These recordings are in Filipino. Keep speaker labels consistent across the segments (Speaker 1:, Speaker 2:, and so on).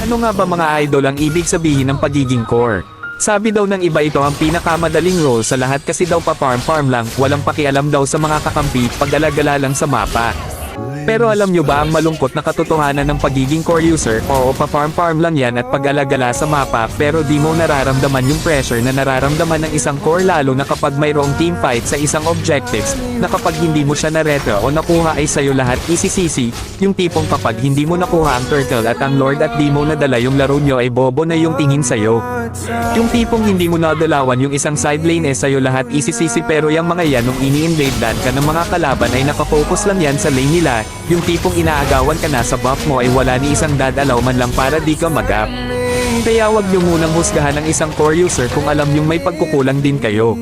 Speaker 1: Ano nga ba mga idol ang ibig sabihin ng pagiging core? Sabi daw ng iba ito ang pinakamadaling role sa lahat kasi daw pa-farm lang, walang pakialam daw sa mga kakampi, pag-alagala lang sa mapa. Pero alam nyo ba ang malungkot na katotohanan ng pagiging core user? Oo, pa-farm lang yan at pag-alagala sa mapa, pero di mo nararamdaman yung pressure na nararamdaman ng isang core lalo na kapag mayroong teamfight sa isang objectives, na kapag hindi mo siya naretro o nakuha ay sayo lahat isisisi, yung tipong kapag hindi mo nakuha ang turtle at ang lord at di mo nadala yung laro nyo ay bobo na yung tingin sayo. Yung tipong hindi mo nadalawan yung isang side lane sayo lahat isisisi pero yung mga yan nung ini-invade dan ka ng mga kalaban ay nakafocus lang yan sa lane nila, yung tipong inaagawan ka na sa buff mo ay wala ni isang dadalaw man lang para di ka mag-up. Kaya wag nyo munang husgahan ang isang core user kung alam yung may pagkukulang din kayo.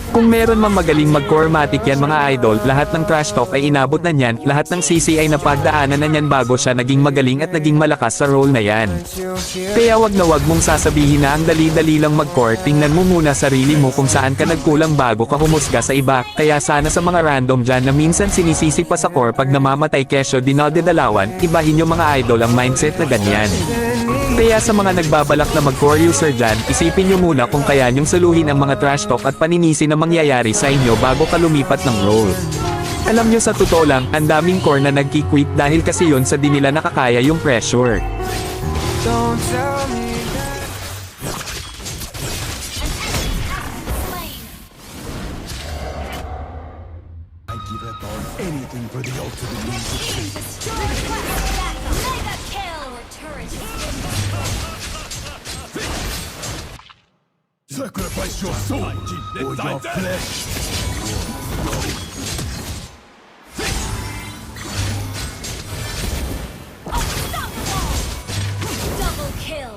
Speaker 1: Kung meron mang magaling mag-corematic yan mga idol, lahat ng trash talk ay inabot na niyan, lahat ng CC ay napagdaanan na niyan bago siya naging magaling at naging malakas sa role na yan. Kaya wag na wag mong sasabihin na ang dali-dali lang mag-core, tingnan mo muna sarili mo kung saan ka nagkulang bago ka humusga sa iba, kaya sana sa mga random dyan na minsan sinisisi pa sa core pag namamatay kesyo dinadalawan, ibahin yung mga idol ang mindset na ganyan. Kaya sa mga nagbabalak na mag-core user dyan, isipin nyo muna kung kaya nyong saluhin ang mga trash talk at paninisi na mangyayari sa inyo bago ka lumipat ng role. Alam nyo sa totoo lang, ang daming core na nagki-quit dahil kasi yun sa di nila nakakaya yung pressure.
Speaker 2: Don't tell me
Speaker 3: I give up on anything for the ultimate music.
Speaker 4: Mega kill! Turret
Speaker 3: Sacrifice your soul or your flesh.
Speaker 4: double kill!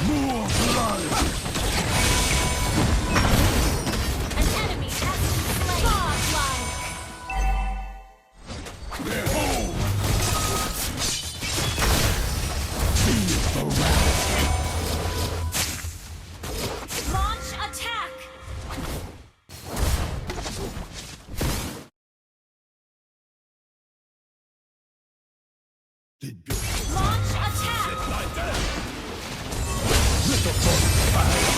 Speaker 3: More blood.
Speaker 4: An enemy has been slain! Godlike!
Speaker 3: Behold.
Speaker 4: Launch attack! Launch attack!
Speaker 3: Little